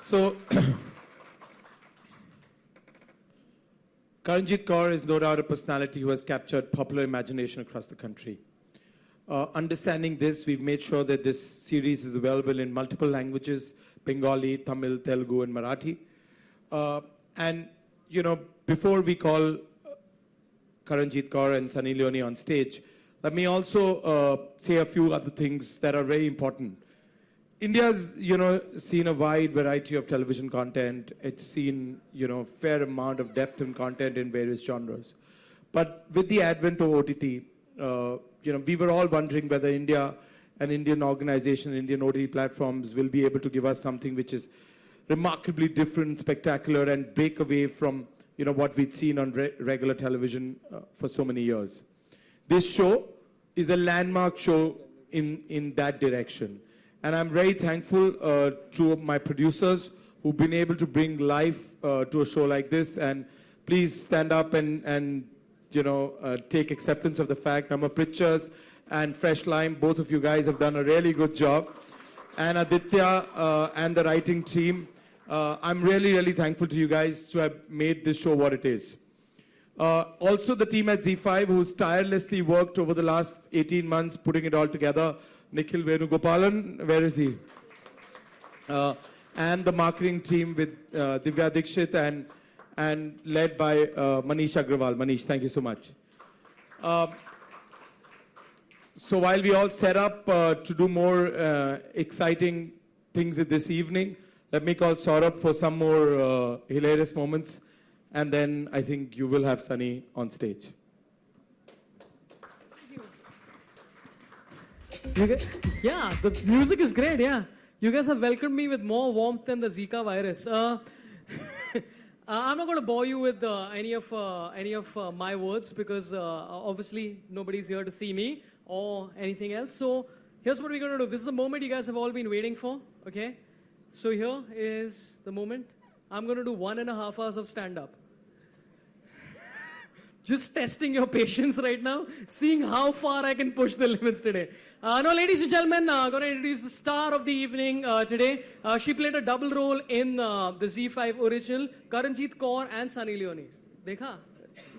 So, Karanjit Kaur is no doubt a personality who has captured popular imagination across the country. Understanding this, we've made sure that this series is available in multiple languages: Bengali, Tamil, Telugu, and Marathi. And, you know, before we call Karanjit Kaur and Sunny Leone on stage, let me also say a few other things that are very important. India's, you know, seen a wide variety of television content. It's seen, you know, fair amount of depth and content in various genres. But with the advent of OTT, you know, we were all wondering whether India and Indian organizations, Indian OTT platforms will be able to give us something which is remarkably different, spectacular, and break away from, you know, what we'd seen on regular television for so many years. This show is a landmark show in that direction. And I'm very thankful to my producers who've been able to bring life to a show like this. And please stand up and you know, take acceptance of the fact Nama Pictures and Fresh Lime, both of you guys have done a really good job. And Aditya and the writing team, I'm really, really thankful to you guys to have made this show what it is. Also the team at Z5 who's tirelessly worked over the last 18 months putting it all together. Nikhil Venugopalan, where is he? And the marketing team with Divya Dikshit and led by Manish Agrawal. Manish, thank you so much. So while we all set up to do more exciting things this evening, let me call Saurabh for some more hilarious moments, and then I think you will have Sunny on stage. Yeah, the music is great, yeah. You guys have welcomed me with more warmth than the Zika virus. I'm not going to bore you with any of my words because obviously nobody's here to see me or anything else. So here's what we're going to do. This is the moment you guys have all been waiting for, okay? So here is the moment. I'm going to do 1.5 hours of stand-up. Just testing your patience right now, seeing how far I can push the limits today. Now, ladies and gentlemen, I'm going to introduce the star of the evening today. She played a double role in the Z5 original, Karanjit Kaur and Sunny Leone. Dekha?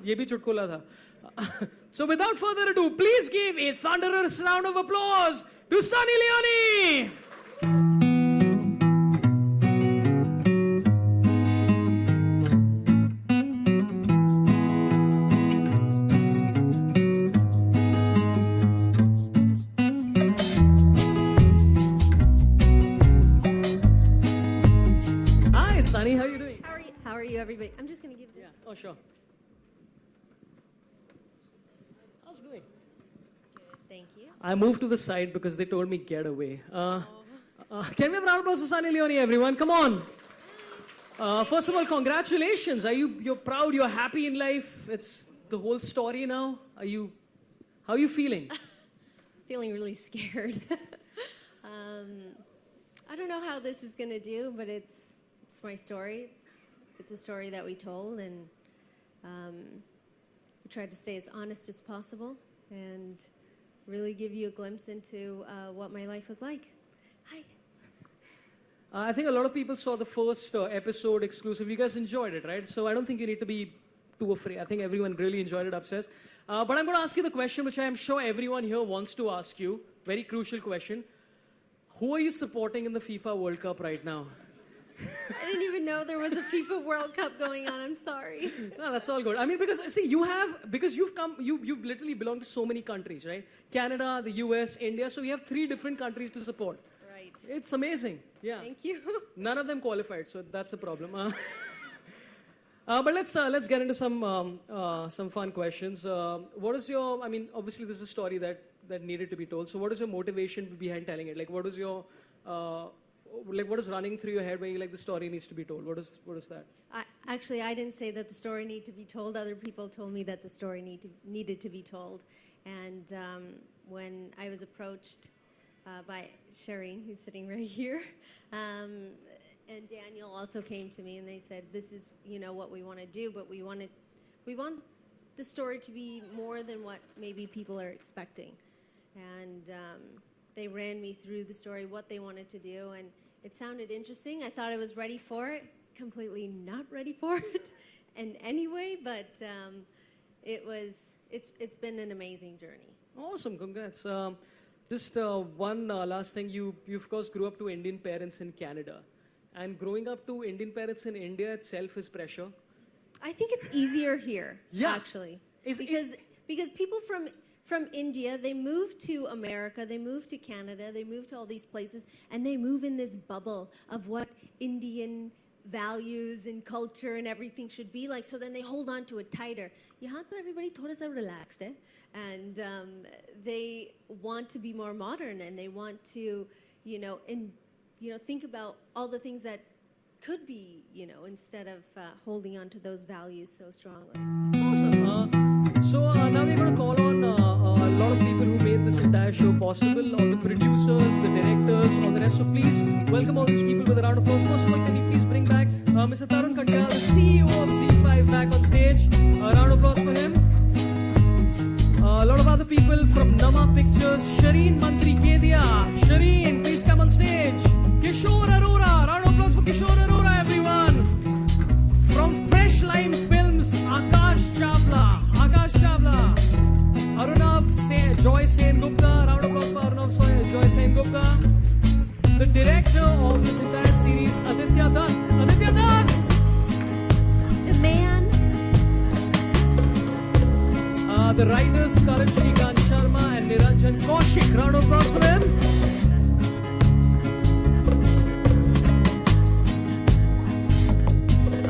Ye bhi chutkola tha. So without further ado, please give a thunderous round of applause to Sunny Leone! Everybody. I'm just going to give this. Yeah. Oh, sure. How's it going? Good, thank you. I moved to the side because they told me get away. Can we have a round of applause to Sunny Leone, everyone? Come on. First of all, congratulations. You're proud, you're happy in life. It's the whole story now. How are you feeling? Feeling really scared. I don't know how this is going to do, but it's my story. It's a story that we told, and we tried to stay as honest as possible and really give you a glimpse into what my life was like. Hi. I think a lot of people saw the first episode exclusive. You guys enjoyed it, right? So I don't think you need to be too afraid. I think everyone really enjoyed it upstairs. But I'm going to ask you the question which I am sure everyone here wants to ask you. Very crucial question. Who are you supporting in the FIFA World Cup right now? I didn't even know there was a FIFA World Cup going on. I'm sorry. No, that's all good. I mean, because see, you've literally belonged to so many countries, right? Canada, the US, India. So you have 3 different countries to support. Right. It's amazing. Yeah. Thank you. None of them qualified, so that's a problem. But let's get into some fun questions. What is your? I mean, obviously this is a story that needed to be told. So what is your motivation behind telling it? Like, what is your what is running through your head when you like the story needs to be told? What is that? Actually, I didn't say that the story needed to be told. Other people told me that the story needed to be told. And when I was approached by Shireen, who's sitting right here, and Daniel also came to me and they said, "This is what we want to do, but we want the story to be more than what maybe people are expecting." And they ran me through the story, what they wanted to do, and It sounded interesting. I thought I was ready for it. Completely not ready for it in any way, but it's been an amazing journey. Awesome, congrats. Just one last thing. You of course grew up to Indian parents in Canada, and growing up to Indian parents in India itself is pressure. I think it's easier here, Yeah. actually, because people from India, they move to America, they move to Canada, they move to all these places, and they move in this bubble of what Indian values and culture and everything should be like. So then they hold on to it tighter. Yahan to everybody thoda sa relaxed, and they want to be more modern, and they want to, think about all the things that could be, instead of holding on to those values so strongly. It's awesome. So now we're going to call on a lot of people who made this entire show possible, all the producers, the directors, all the rest. So please welcome all these people with a round of applause. First of all, can you please bring back Mr. Tarun Katyal, the CEO of Z5, back on stage. A round of applause for him. A lot of other people from Nama Pictures. Shireen Mantri Kedia. Shireen, please come on stage. Kishore Arora. Round of applause for Kishore Arora, everyone. From Fresh Lime Films, Akash Chavla. Arunav Joy Sen Gupta. Round of applause for Arunav Joy Sen Gupta. The director of this entire series, Aditya Dutt. Aditya Dutt! The man. The writers, Karan Shrikant Sharma and Niranjan Kaushik. Round of applause for them.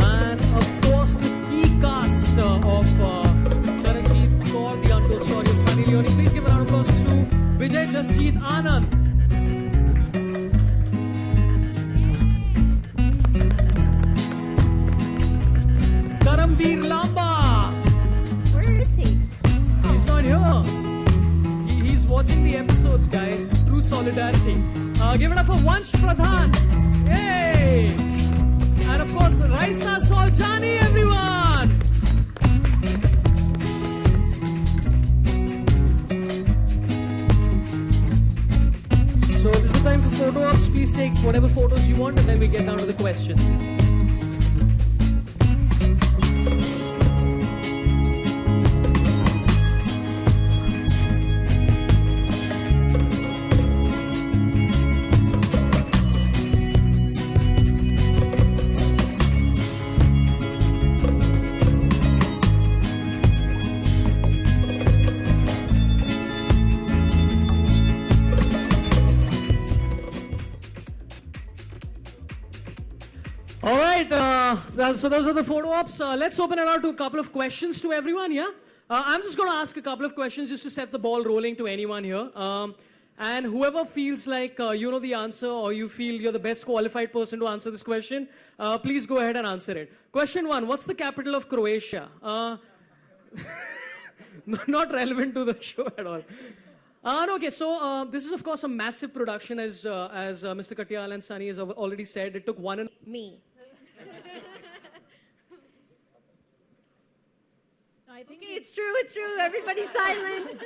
And of course, the key cast of Charanjit for the Untold Story of Sunny Leone. Please give a round of applause to Vijay Jasjeet Anand. Karambir Lamba. Where is he? He's not here. He's watching the episodes, guys. True solidarity. Give it up for Vansh Pradhan. Yay! And of course, Raisa Soljani, everyone. So this is the time for photo ops. Please take whatever photos you want, and then we get down to the questions. All right, so those are the photo ops. Let's open it out to a couple of questions to everyone, yeah? I'm just going to ask a couple of questions just to set the ball rolling to anyone here. And whoever feels like you know the answer or you feel you're the best qualified person to answer this question, please go ahead and answer it. Question 1, what's the capital of Croatia? Not relevant to the show at all. Okay, so this is of course a massive production as Mr. Katyal and Sunny has already said. It took Me. I think It's true, everybody's silent.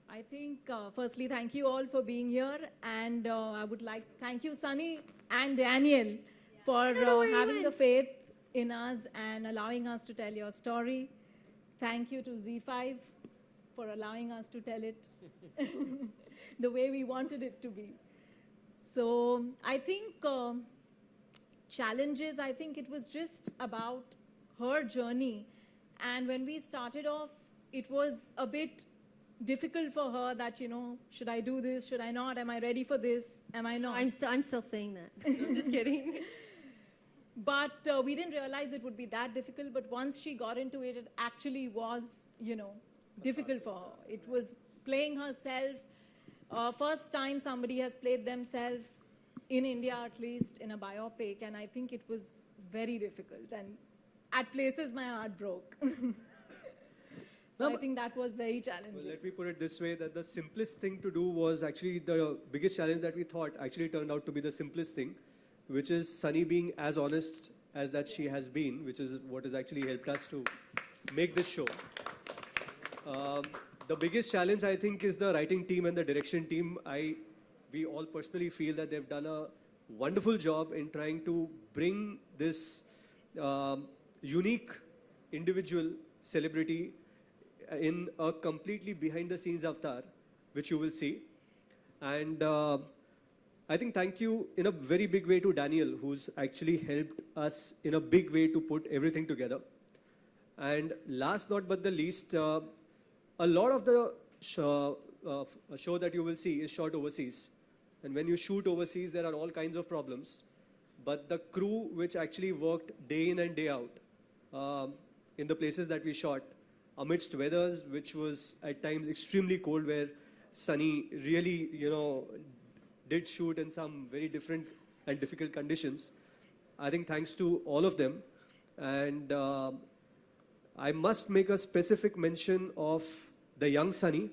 I think firstly, thank you all for being here, and I would like to thank you, Sunny and Daniel, for having the faith in us and allowing us to tell your story. Thank you to Z5 for allowing us to tell it the way we wanted it to be. So I think challenges, I think it was just about her journey. And when we started off, it was a bit difficult for her that, should I do this? Should I not? Am I ready for this? Am I not? I'm still saying that. I'm just kidding. But we didn't realize it would be that difficult. But once she got into it, it actually was, difficult for her. It was playing herself. First time somebody has played themselves, in India at least, in a biopic. And I think it was very difficult. And at places, my heart broke. So I think that was very challenging. Well, let me put it this way, that the simplest thing to do was actually the biggest challenge that we thought actually turned out to be the simplest thing, which is Sunny being as honest as that she has been, which is what has actually helped us to make this show. The biggest challenge, I think, is the writing team and the direction team. we all personally feel that they've done a wonderful job in trying to bring this unique individual celebrity in a completely behind the scenes avatar, which you will see. And I think thank you in a very big way to Daniel, who's actually helped us in a big way to put everything together. And last not but the least, a lot of the show that you will see is shot overseas. And when you shoot overseas, there are all kinds of problems. But the crew, which actually worked day in and day out in the places that we shot, amidst weathers which was at times extremely cold, where Sunny really, did shoot in some very different and difficult conditions. I think thanks to all of them. And I must make a specific mention of the young Sunny,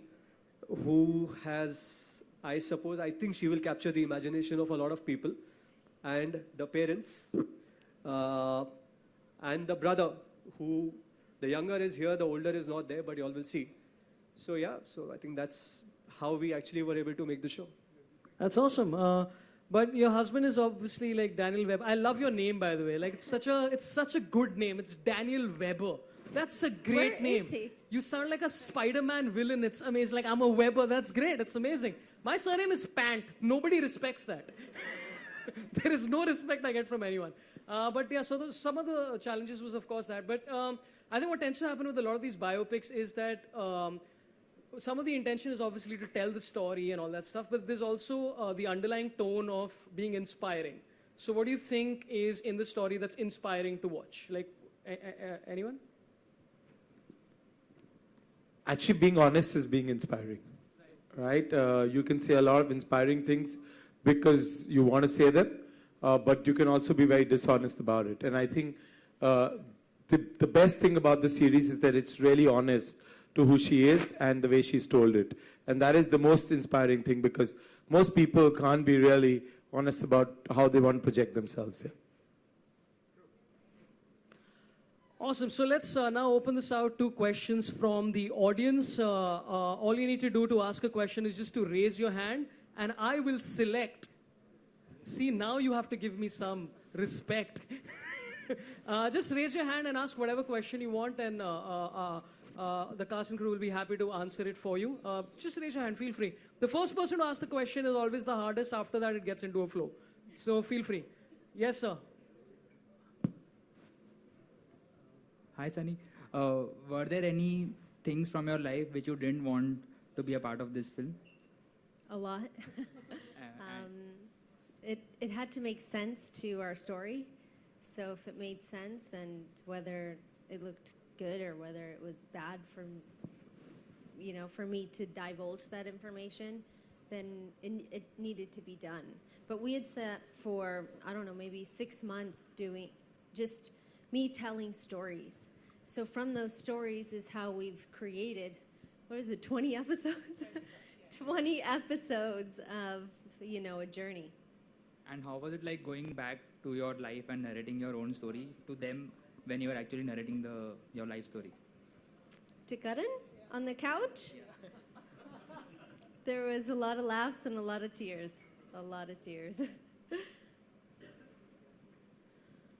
who has, I think she will capture the imagination of a lot of people, and the parents, and the brother, who the younger is here, the older is not there, but you all will see. So yeah, so I think that's how we actually were able to make the show. That's awesome. But your husband is obviously like Daniel Webber. I love your name, by the way. Like it's such a good name. It's Daniel Webber. That's a great name. Where is he? You sound like a Spider-Man villain. It's amazing. Like I'm a Webber. That's great. It's amazing. My surname is Pant. Nobody respects that. There is no respect I get from anyone. But yeah, so some of the challenges was of course that. But I think what tends to happen with a lot of these biopics is that some of the intention is obviously to tell the story and all that stuff, but there's also the underlying tone of being inspiring. So what do you think is in the story that's inspiring to watch? Like, anyone? Actually, being honest is being inspiring, right? You can say a lot of inspiring things because you want to say them, but you can also be very dishonest about it. And I think the best thing about the series is that it's really honest to who she is and the way she's told it. And that is the most inspiring thing, because most people can't be really honest about how they want to project themselves. Yeah. Awesome. So let's now open this out to questions from the audience. All you need to do to ask a question is just to raise your hand, and I will select. See, now you have to give me some respect. Just raise your hand and ask whatever question you want, and the cast and crew will be happy to answer it for you. Just raise your hand, feel free. The first person to ask the question is always the hardest. After that, it gets into a flow. So feel free. Yes, sir. Hi, Sunny. Were there any things from your life which you didn't want to be a part of this film? A lot. It had to make sense to our story. So if it made sense, and whether it looked good or whether it was bad for me to divulge that information, then it needed to be done. But we had set for, I don't know, maybe 6 months doing just me telling stories. So from those stories is how we've created, 20 episodes? 20 episodes of, a journey. And how was it like going back to your life and narrating your own story to them when you were actually narrating your life story? To Karan? On the couch? There was a lot of laughs and a lot of tears. A lot of tears.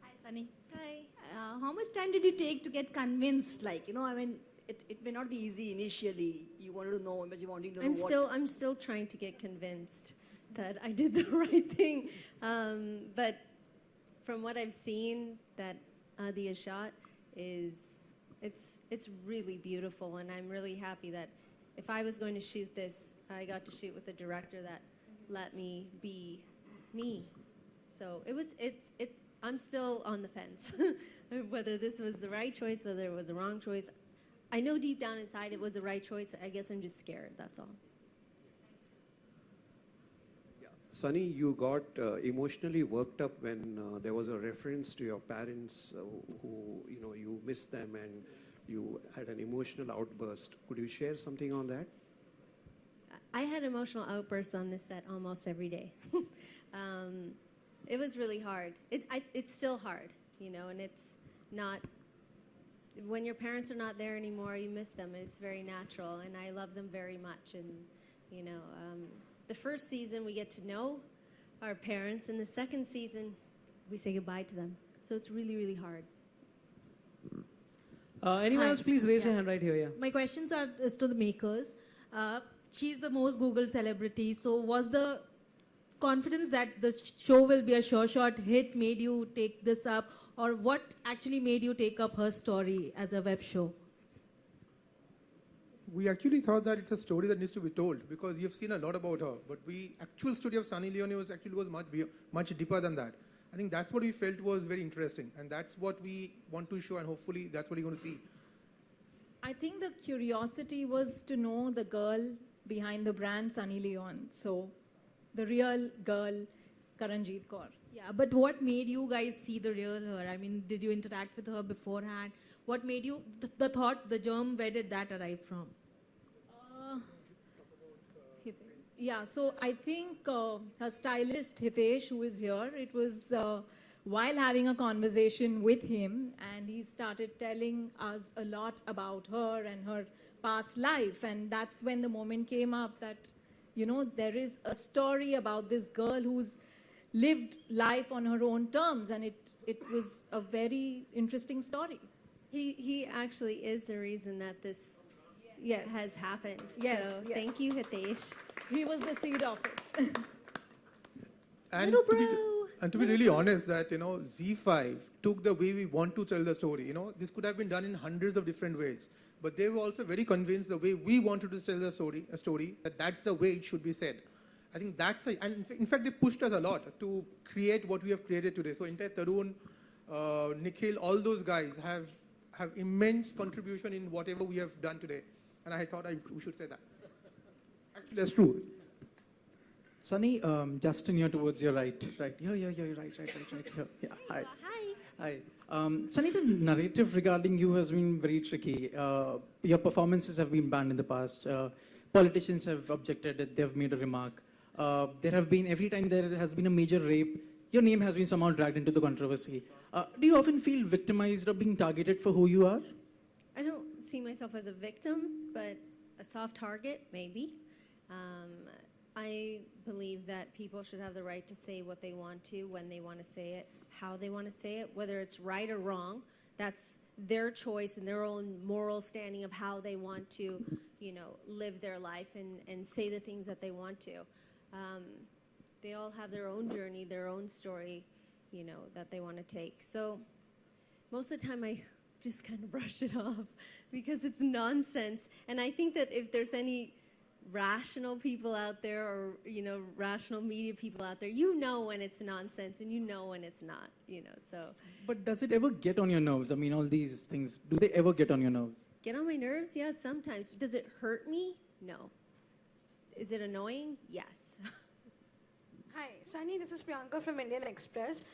Hi, Sunny. Hi. How much time did you take to get convinced? It may not be easy initially. You wanted to know, but you wanted to know I'm still trying to get convinced that I did the right thing. But from what I've seen that Adi has shot it's really beautiful, and I'm really happy that if I was going to shoot this, I got to shoot with a director that let me be me. So I'm still on the fence whether this was the right choice, whether it was the wrong choice. I know deep down inside it was the right choice. I guess I'm just scared, that's all. Sunny, you got emotionally worked up when there was a reference to your parents who, you missed them and you had an emotional outburst. Could you share something on that? I had emotional outbursts on this set almost every day. It was really hard. It's still hard, and it's not, when your parents are not there anymore, you miss them, and it's very natural, and I love them very much, and, the first season, we get to know our parents. In the second season, we say goodbye to them. So it's really, really hard. Anyone Hi. else, please raise your Yeah. hand right here. Yeah. My questions is to the makers. She's the most Googled celebrity. So was the confidence that the show will be a sure shot hit made you take this up, or what actually made you take up her story as a web show? We actually thought that it's a story that needs to be told because you've seen a lot about her. But actual story of Sunny Leone was much deeper than that. I think that's what we felt was very interesting, and that's what we want to show, and hopefully that's what you're going to see. I think the curiosity was to know the girl behind the brand Sunny Leone. So the real girl, Karanjeet Kaur. Yeah, but what made you guys see the real her? I mean, did you interact with her beforehand? What made you, the thought, the germ, where did that arrive from? Yeah, so I think her stylist Hitesh, who is here, it was while having a conversation with him, and he started telling us a lot about her and her past life, and that's when the moment came up that, you know, there is a story about this girl who's lived life on her own terms, and it was a very interesting story. He actually is the reason that this has happened. Yes, So yes. thank you, Hitesh. He was the seed of it. And Little to be, bro. and to be really honest, that Z5 took the way we want to tell the story. This could have been done in hundreds of different ways, but they were also very convinced the way we wanted to tell the story, that's the way it should be said. I think and in fact they pushed us a lot to create what we have created today. So entire Tarun, Nikhil, all those guys have immense contribution in whatever we have done today, and I thought we should say that. Actually, that's true. Sunny, Justin, you're towards your right. Right. You're right here. Yeah. Hi. Hi. Hi. Sunny, the narrative regarding you has been very tricky. Your performances have been banned in the past. Politicians have objected that they've made a remark. There have been, every time there has been a major rape, your name has been somehow dragged into the controversy. Do you often feel victimized or being targeted for who you are? I don't see myself as a victim, but a soft target, maybe. I believe that people should have the right to say what they want to, when they want to say it, how they want to say it, whether it's right or wrong. That's their choice and their own moral standing of how they want to, live their life and say the things that they want to. They all have their own journey, their own story, that they want to take. So most of the time I just kind of brush it off because it's nonsense. And I think that if there's any rational people out there or, rational media people out there, when it's nonsense and when it's not, so. But does it ever get on your nerves? I mean, all these things, do they ever get on your nerves? Get on my nerves? Yeah, sometimes. Does it hurt me? No. Is it annoying? Yes. Hi, Sunny, this is Priyanka from Indian Express.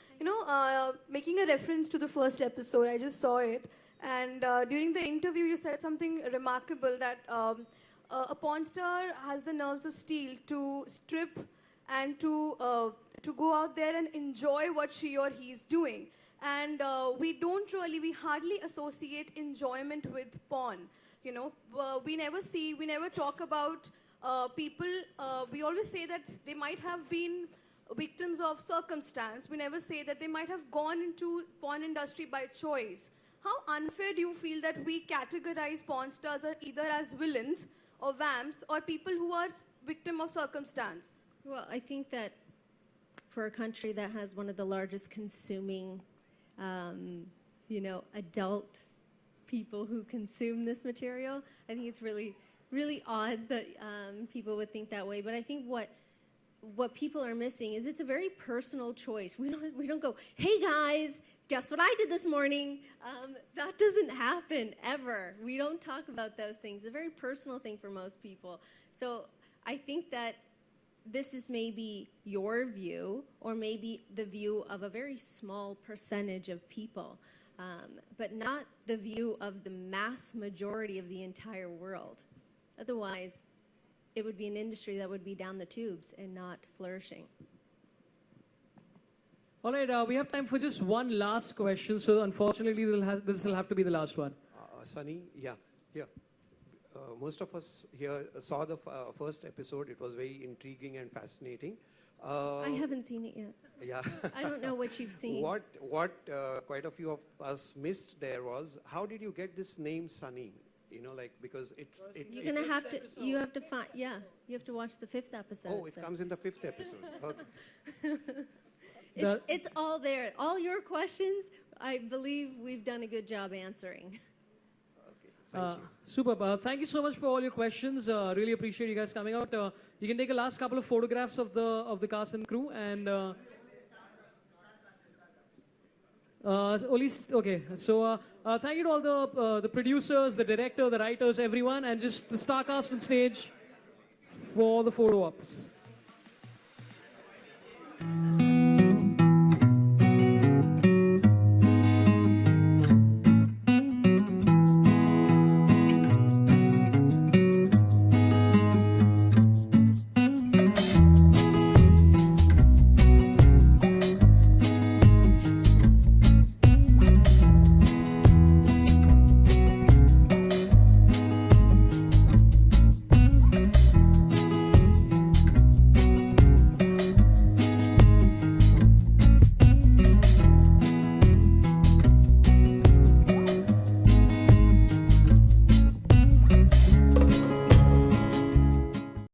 Making a reference to the first episode, I just saw it. And during the interview, you said something remarkable that a porn star has the nerves of steel to strip and to go out there and enjoy what she or he is doing. And we hardly associate enjoyment with porn. We never talk about people, we always say that they might have been victims of circumstance. We never say that they might have gone into porn industry by choice. How unfair do you feel that we categorize porn stars either as villains or vamps or people who are victim of circumstance? Well, I think that for a country that has one of the largest consuming, adult people who consume this material, I think it's really odd that people would think that way. But I think what people are missing is it's a very personal choice. We don't go, hey guys, guess what I did this morning? That doesn't happen ever. We don't talk about those things. It's a very personal thing for most people. So I think that this is maybe your view or maybe the view of a very small percentage of people, but not the view of the mass majority of the entire world. Otherwise, it would be an industry that would be down the tubes and not flourishing. All right, we have time for just one last question. So unfortunately, this will have to be the last one. Sunny, yeah, here. most of us here saw the first episode. It was very intriguing and fascinating. I haven't seen it yet. Yeah. I don't know what you've seen. What quite a few of us missed there was, how did you get this name Sunny? You know, like, because You're gonna have to. You have to find. Yeah, you have to watch the 5th episode. Oh, it comes in the 5th episode. Okay. It's all there. All your questions, I believe we've done a good job answering. Thank you. Super. Thank you so much for all your questions. Really appreciate you guys coming out. You can take a last couple of photographs of the cast and crew and. Okay, so thank you to all the producers, the director, the writers, everyone, and just the star cast on stage for the photo ops.